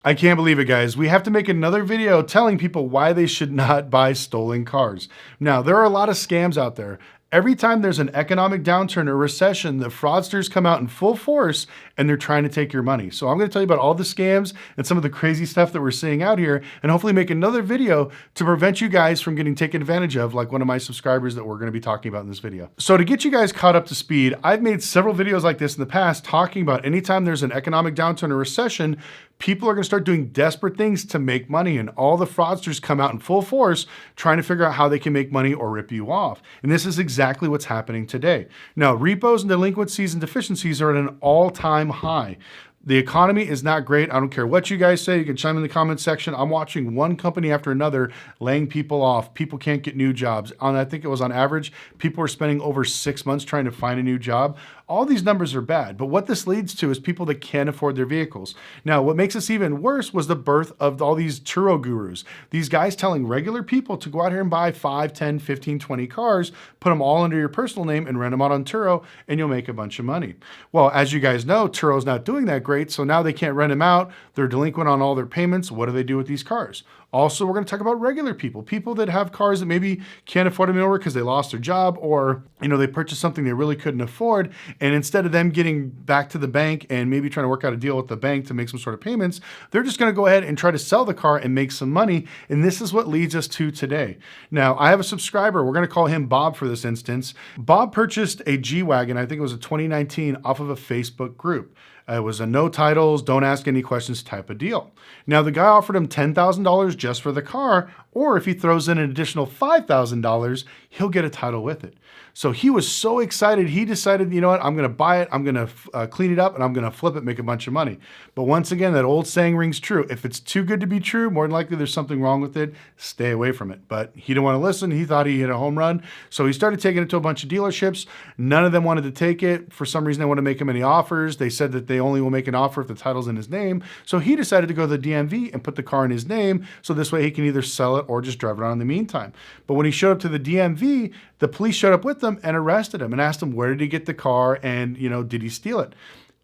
I can't believe it, guys. We have to make another video telling people why they should not buy stolen cars. Now, there are a lot of scams out there. Every time there's an economic downturn or recession, the fraudsters come out in full force and they're trying to take your money. So I'm going to tell you about all the scams and some of the crazy stuff that we're seeing out here, and hopefully make another video to prevent you guys from getting taken advantage of, like one of my subscribers that we're going to be talking about in this video. So to get you guys caught up to speed, I've made several videos like this in the past talking about anytime there's an economic downturn or recession, people are going to start doing desperate things to make money, and all the fraudsters come out in full force trying to figure out how they can make money or rip you off. And this is exactly what's happening today. Now, repos and delinquencies and deficiencies are at an all-time high. The economy is not great. I don't care what you guys say. You can chime in the comment section. I'm watching one company after another laying people off. People can't get new jobs. I think it was on average, people are spending over 6 months trying to find a new job. All these numbers are bad, but what this leads to is people that can't afford their vehicles. Now, what makes this even worse was the birth of all these Turo gurus. These guys telling regular people to go out here and buy 5, 10, 15, 20 cars, put them all under your personal name and rent them out on Turo, and you'll make a bunch of money. Well, as you guys know, Turo's not doing that great, so now they can't rent them out. They're delinquent on all their payments. What do they do with these cars? Also, we're going to talk about regular people, people that have cars that maybe can't afford them anymore because they lost their job, or they purchased something they really couldn't afford, and instead of them getting back to the bank and maybe trying to work out a deal with the bank to make some sort of payments, they're just going to go ahead and try to sell the car and make some money. And this is what leads us to today. Now, I have a subscriber. We're going to call him Bob for this instance. Bob purchased a G-Wagon, I think it was a 2019, off of a Facebook group. It was a no titles, don't ask any questions type of deal. Now, the guy offered him $10,000 just for the car, or if he throws in an additional $5,000, he'll get a title with it. So he was so excited, he decided, you know what, I'm going to buy it, I'm going to clean it up, and I'm going to flip it, make a bunch of money. But once again, that old saying rings true. If it's too good to be true, more than likely there's something wrong with it. Stay away from it. But he didn't want to listen. He thought he hit a home run. So he started taking it to a bunch of dealerships. None of them wanted to take it. For some reason, they wouldn't make him any offers. They said that they only will make an offer if the title's in his name. So he decided to go to the DMV and put the car in his name, so this way he can either sell it or just drive it around in the meantime. But when he showed up to the DMV, the police showed up with them and arrested him and asked him, where did he get the car, and did he steal it?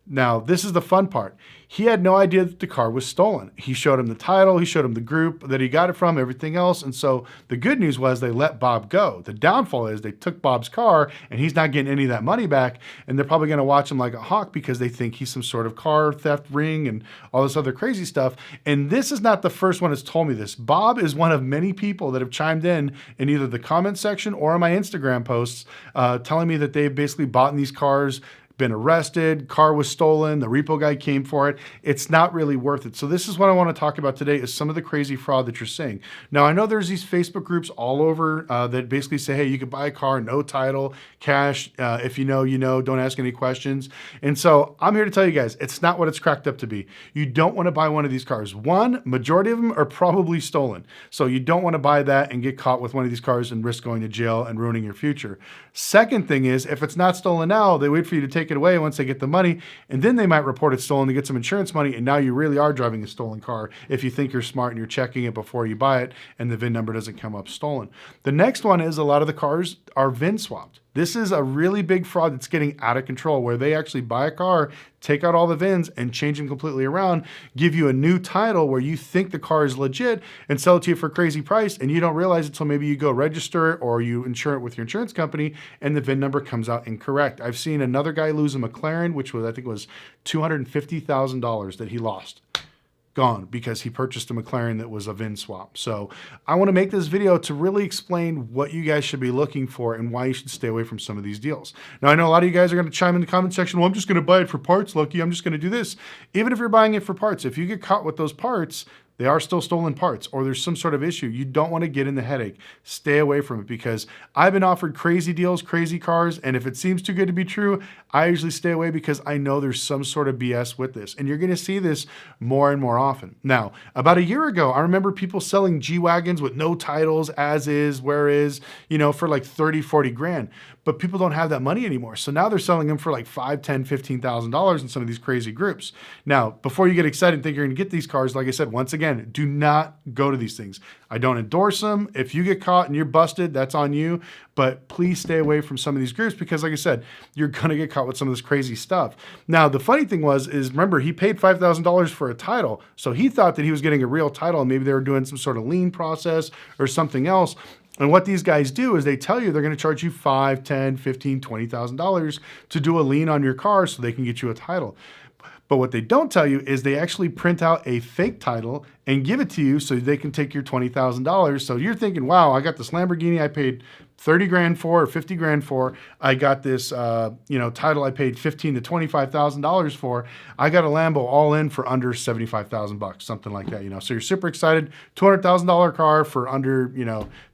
Now, this is the fun part. He had no idea that the car was stolen. He showed him the title, he showed him the group that he got it from, everything else. And so the good news was they let Bob go. The downfall is they took Bob's car and he's not getting any of that money back. And they're probably going to watch him like a hawk because they think he's some sort of car theft ring and all this other crazy stuff. And this is not the first one that's told me this. Bob is one of many people that have chimed in either the comment section or on my Instagram posts telling me that they've basically bought in these cars, been arrested, car was stolen, the repo guy came for it. It's not really worth it. So this is what I want to talk about today, is some of the crazy fraud that you're seeing. Now, I know there's these Facebook groups all over that basically say, hey, you can buy a car, no title, cash, if you know, don't ask any questions. And so I'm here to tell you guys, it's not what it's cracked up to be. You don't want to buy one of these cars. One, majority of them are probably stolen. So you don't want to buy that and get caught with one of these cars and risk going to jail and ruining your future. Second thing is, if it's not stolen now, they wait for you to take it away once they get the money, and then they might report it stolen to get some insurance money, and now you really are driving a stolen car if you think you're smart and you're checking it before you buy it and the VIN number doesn't come up stolen. The next one is a lot of the cars are VIN swapped. This is a really big fraud that's getting out of control, where they actually buy a car, take out all the VINs and change them completely around, give you a new title where you think the car is legit and sell it to you for a crazy price, and you don't realize it until maybe you go register it or you insure it with your insurance company and the VIN number comes out incorrect. I've seen another guy lose a McLaren, which was, I think it was $250,000 that he lost. Gone because he purchased a McLaren that was a VIN swap. So I want to make this video to really explain what you guys should be looking for and why you should stay away from some of these deals. Now, I know a lot of you guys are going to chime in the comment section, well, I'm just going to buy it for parts, Lucky. I'm just going to do this. Even if you're buying it for parts, if you get caught with those parts, they are still stolen parts, or there's some sort of issue, you don't want to get in the headache. Stay away from it, because I've been offered crazy deals, crazy cars, and if it seems too good to be true, I usually stay away because I know there's some sort of BS with this, and you're going to see this more and more often. Now, about a year ago, I remember people selling G-Wagons with no titles, as is, where is, for like 30, 40 grand. But people don't have that money anymore. So now they're selling them for like $5, $10, $15,000 in some of these crazy groups. Now, before you get excited and think you're going to get these cars, like I said, once again, again, do not go to these things. I don't endorse them. If you get caught and you're busted, that's on you. But please stay away from some of these groups because, like I said, you're going to get caught with some of this crazy stuff. Now, the funny thing is remember, he paid $5,000 for a title. So he thought that he was getting a real title and maybe they were doing some sort of lien process or something else. And what these guys do is they tell you they're going to charge you $5,000, $10,000, $15,000, $20,000 to do a lien on your car so they can get you a title. But what they don't tell you is they actually print out a fake title and give it to you so they can take your $20,000. So you're thinking, wow, I got this Lamborghini I paid 30 grand for or 50 grand for. I got this, title I paid $15,000 to $25,000 for. I got a Lambo all in for under 75,000 bucks, something like that, So you're super excited, $200,000 car for under,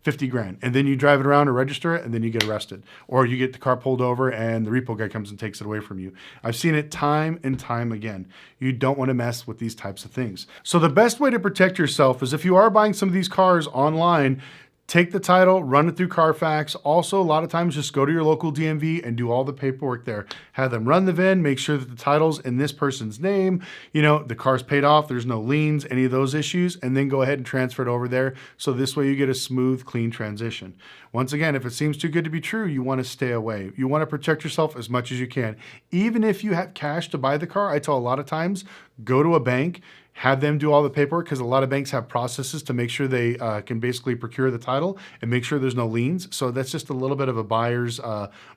50 grand. And then you drive it around or register it and then you get arrested. Or you get the car pulled over and the repo guy comes and takes it away from you. I've seen it time and time again. You don't want to mess with these types of things. So the best way to protect yourself is if you are buying some of these cars online, take the title, run it through Carfax. Also, a lot of times just go to your local DMV and do all the paperwork there. Have them run the VIN, make sure that the title's in this person's name, the car's paid off, there's no liens, any of those issues, and then go ahead and transfer it over there. So this way you get a smooth, clean transition. Once again, if it seems too good to be true, you want to stay away. You want to protect yourself as much as you can. Even if you have cash to buy the car, I tell a lot of times, go to a bank, have them do all the paperwork because a lot of banks have processes to make sure they can basically procure the title and make sure there's no liens. So that's just a little bit of a buyer's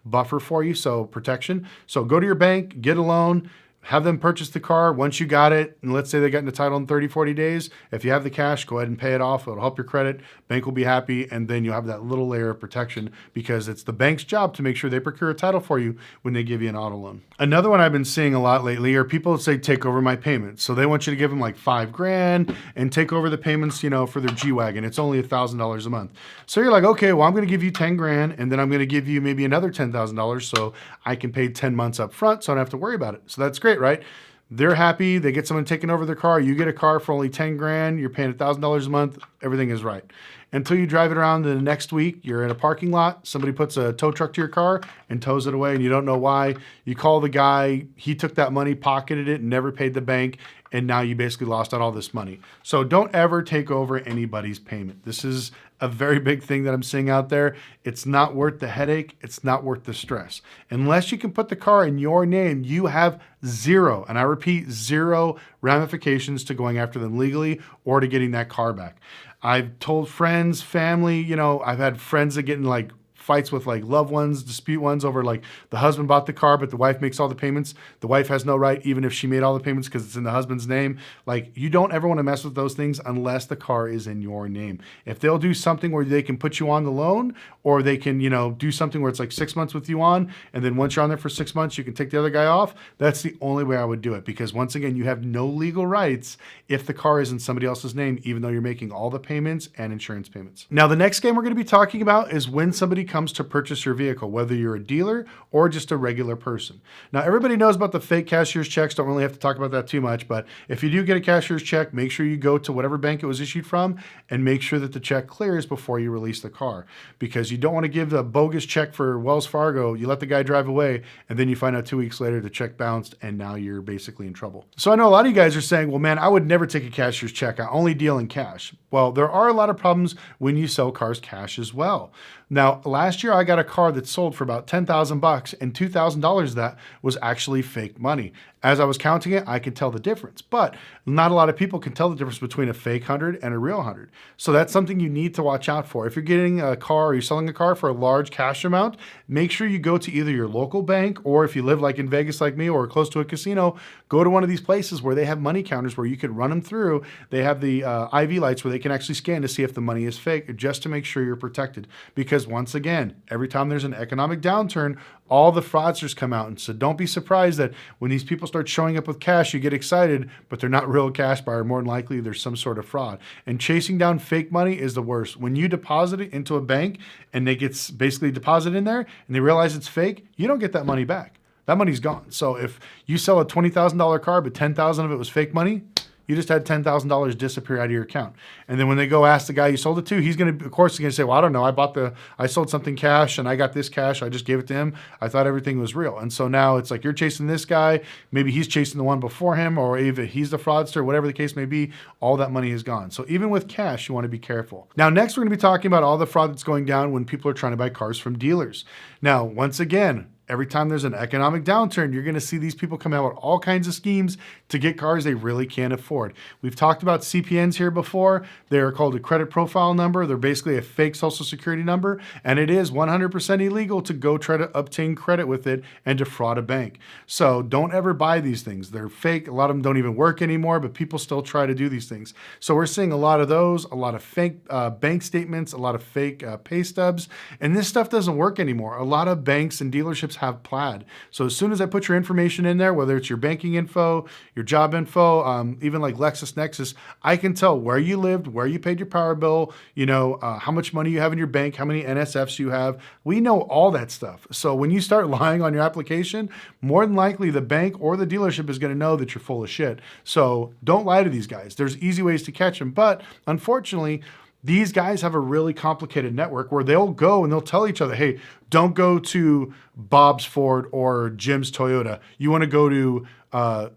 buffer for you, so protection. So go to your bank, get a loan, have them purchase the car. Once you got it, and let's say they got in the title in 30, 40 days, if you have the cash, go ahead and pay it off. It'll help your credit. Bank will be happy, and then you'll have that little layer of protection because it's the bank's job to make sure they procure a title for you when they give you an auto loan. Another one I've been seeing a lot lately are people that say, take over my payments. So they want you to give them like $5 grand and take over the payments, for their G-Wagon. It's only $1,000 a month. So you're like, okay, well, I'm going to give you 10 grand, and then I'm going to give you maybe another $10,000 so I can pay 10 months up front so I don't have to worry about it. So that's great, right? They're happy. They get someone taking over their car. You get a car for only 10 grand. You're paying $1,000 a month. Everything is right. Until you drive it around the next week, you're in a parking lot. Somebody puts a tow truck to your car and tows it away and you don't know why. You call the guy. He took that money, pocketed it, never paid the bank. And now you basically lost out all this money. So don't ever take over anybody's payment. This is a very big thing that I'm seeing out there. It's not worth the headache. It's not worth the stress. Unless you can put the car in your name, you have zero, and I repeat, zero ramifications to going after them legally or to getting that car back. I've told friends, family, I've had friends that get in like fights with like loved ones, dispute ones over like the husband bought the car, but the wife makes all the payments. The wife has no right, even if she made all the payments because it's in the husband's name. Like you don't ever want to mess with those things unless the car is in your name. If they'll do something where they can put you on the loan or they can, do something where it's like 6 months with you on, and then once you're on there for 6 months, you can take the other guy off. That's the only way I would do it because once again, you have no legal rights if the car is in somebody else's name, even though you're making all the payments and insurance payments. Now, the next game we're going to be talking about is when somebody comes to purchase your vehicle, whether you're a dealer or just a regular person. Now, everybody knows about the fake cashier's checks. Don't really have to talk about that too much, but if you do get a cashier's check, make sure you go to whatever bank it was issued from and make sure that the check clears before you release the car because you don't want to give a bogus check for Wells Fargo. You let the guy drive away and then you find out 2 weeks later the check bounced and now you're basically in trouble. So I know a lot of you guys are saying, well, man, I would never take a cashier's check. I only deal in cash. Well, there are a lot of problems when you sell cars cash as well. Now, last year I got a car that sold for about $10,000 and $2,000 of that was actually fake money. As I was counting it, I could tell the difference, but not a lot of people can tell the difference between a fake 100 and a real 100. So that's something you need to watch out for. If you're getting a car or you're selling a car for a large cash amount, make sure you go to either your local bank or if you live like in Vegas like me or close to a casino, go to one of these places where they have money counters where you can run them through. They have the IV lights where they can actually scan to see if the money is fake just to make sure you're protected. Because once again, every time there's an economic downturn, all the fraudsters come out. And so don't be surprised that when these people start showing up with cash, you get excited, but they're not real cash buyer. More than likely, there's some sort of fraud. And chasing down fake money is the worst. When you deposit it into a bank and they get basically deposited in there and they realize it's fake, you don't get that money back. That money's gone. So if you sell a $20,000 car, but $10,000 of it was fake money, You just had $10,000 disappear out of your account. And then when they go ask the guy you sold it to, he's going to, of course, he's going to say, well, I don't know. I sold something cash and I got this cash. I just gave it to him. I thought everything was real. And so now it's like you're chasing this guy. Maybe he's chasing the one before him, or even he's the fraudster, whatever the case may be. All that money is gone. So even with cash, you want to be careful. Now, next, we're going to be talking about all the fraud that's going down when people are trying to buy cars from dealers. Now, once again, every time there's an economic downturn, you're going to see these people come out with all kinds of schemes to get cars they really can't afford. We've talked about CPNs here before. They're called a credit profile number. They're basically a fake social security number, and it is 100% illegal to go try to obtain credit with it and defraud a bank. So don't ever buy these things. They're fake. A lot of them don't even work anymore, but people still try to do these things. So we're seeing a lot of those, a lot of fake bank statements, a lot of fake pay stubs, and this stuff doesn't work anymore. A lot of banks and dealerships have Plaid. So as soon as I put your information in there, whether it's your banking info, your job info, even like LexisNexis, I can tell where you lived, where you paid your power bill, how much money you have in your bank, how many NSFs you have. We know all that stuff. So when you start lying on your application, more than likely the bank or the dealership is going to know that you're full of shit. So don't lie to these guys. There's easy ways to catch them. But unfortunately, these guys have a really complicated network where they'll go and they'll tell each other, hey, don't go to Bob's Ford or Jim's Toyota. You want to go to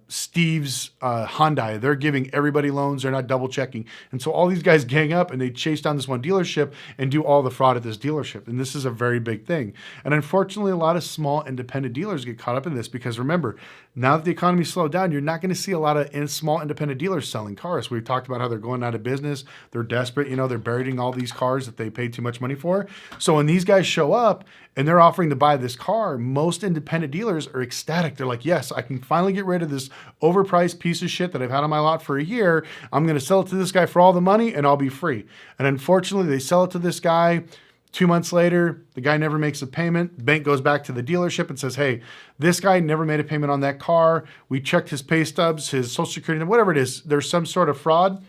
Steve's Hyundai. They're giving everybody loans. They're not double checking. And so all these guys gang up and they chase down this one dealership and do all the fraud at this dealership. And this is a very big thing. And unfortunately, a lot of small independent dealers get caught up in this because remember, now that the economy slowed down, you're not going to see a lot of small independent dealers selling cars. We've talked about how they're going out of business. They're desperate. They're burying all these cars that they paid too much money for. So when these guys show up and they're offering to buy this car, most independent dealers are ecstatic. They're like, yes, I can finally get rid of this overpriced piece of shit that I've had on my lot for a year. I'm going to sell it to this guy for all the money and I'll be free. And unfortunately, they sell it to this guy. 2 months later, the guy never makes a payment. Bank goes back to the dealership and says, hey, this guy never made a payment on that car. We checked his pay stubs, his social security, whatever it is. There's some sort of fraud.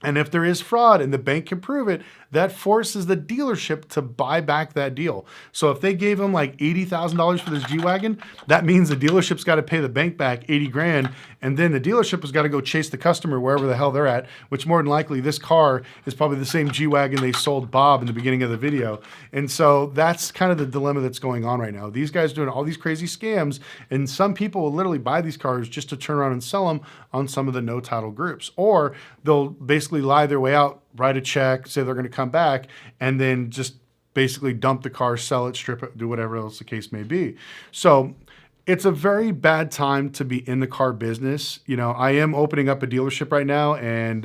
And if there is fraud and the bank can prove it, that forces the dealership to buy back that deal. So if they gave him like $80,000 for this G-Wagon, that means the dealership's got to pay the bank back 80 grand. And then the dealership has got to go chase the customer wherever the hell they're at, which more than likely this car is probably the same G-Wagon they sold Bob in the beginning of the video. And so that's kind of the dilemma that's going on right now. These guys doing all these crazy scams, and some people will literally buy these cars just to turn around and sell them on some of the no title groups. Or they'll basically lie their way out, write a check, say they're going to come back, and then just basically dump the car, sell it, strip it, do whatever else the case may be. So it's a very bad time to be in the car business. I am opening up a dealership right now, and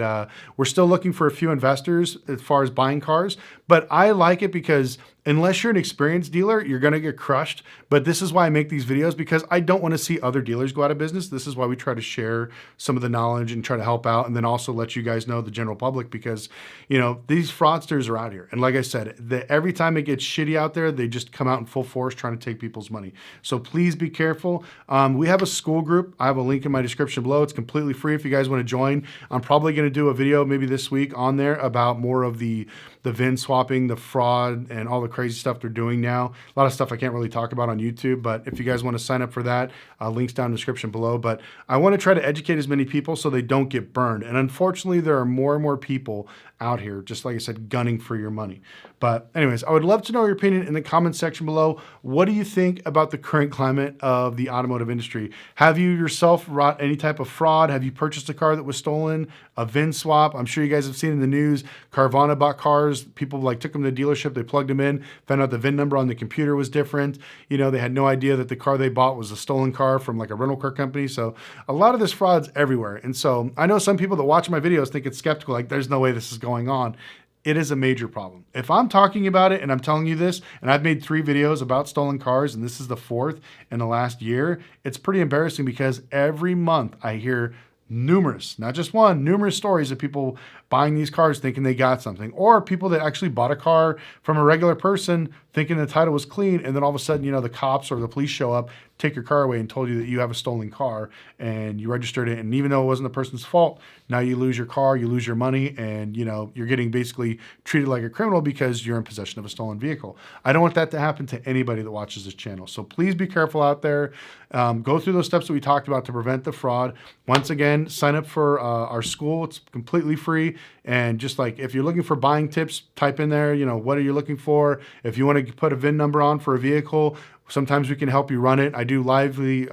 we're still looking for a few investors as far as buying cars. But I like it because unless you're an experienced dealer, you're going to get crushed. But this is why I make these videos, because I don't want to see other dealers go out of business. This is why we try to share some of the knowledge and try to help out, and then also let you guys know, the general public, because, these fraudsters are out here. And like I said, every time it gets shitty out there, they just come out in full force trying to take people's money. So please be careful. We have a school group. I have a link in my description below. It's completely free if you guys want to join. I'm probably going to do a video maybe this week on there about more of the VIN swapping, the fraud, and all the crazy stuff they're doing now. A lot of stuff I can't really talk about on YouTube, but if you guys want to sign up for that, links down in the description below. But I want to try to educate as many people so they don't get burned. And unfortunately, there are more and more people out here, just like I said, gunning for your money. But anyways, I would love to know your opinion in the comment section below. What do you think about the current climate of the automotive industry? Have you yourself wrought any type of fraud? Have you purchased a car that was stolen? A VIN swap? I'm sure you guys have seen in the news, Carvana bought cars. People took them to the dealership, they plugged them in, found out the VIN number on the computer was different. They had no idea that the car they bought was a stolen car from a rental car company. So a lot of this fraud's everywhere. And so I know some people that watch my videos think it's skeptical, there's no way this is going on. It is a major problem. If I'm talking about it and I'm telling you this, and I've made 3 videos about stolen cars, and this is the 4th in the last year, it's pretty embarrassing because every month I hear numerous, not just one, numerous stories of people buying these cars thinking they got something, or people that actually bought a car from a regular person thinking the title was clean, and then all of a sudden, the cops or the police show up, take your car away and told you that you have a stolen car and you registered it. And even though it wasn't the person's fault, now you lose your car, you lose your money, and you're getting basically treated like a criminal because you're in possession of a stolen vehicle. I don't want that to happen to anybody that watches this channel. So please be careful out there. Go through those steps that we talked about to prevent the fraud. Once again, sign up for our school. It's completely free. And just like if you're looking for buying tips, type in there, what are you looking for? If you want to put a VIN number on for a vehicle, sometimes we can help you run it. I do weekly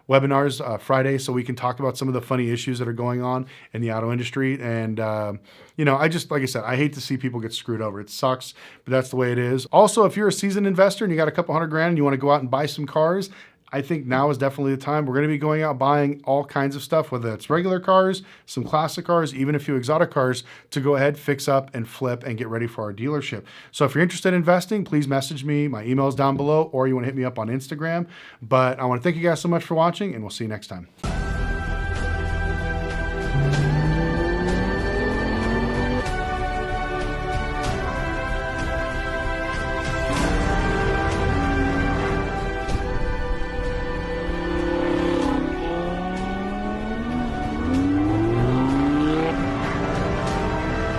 webinars Friday, so we can talk about some of the funny issues that are going on in the auto industry. And, like I said, I hate to see people get screwed over. It sucks, but that's the way it is. Also, if you're a seasoned investor and you got a couple $100,000 and you want to go out and buy some cars, I think now is definitely the time. We're going to be going out buying all kinds of stuff, whether it's regular cars, some classic cars, even a few exotic cars, to go ahead, fix up and flip and get ready for our dealership. So if you're interested in investing, please message me. My email is down below, or you want to hit me up on Instagram. But I want to thank you guys so much for watching, and we'll see you next time.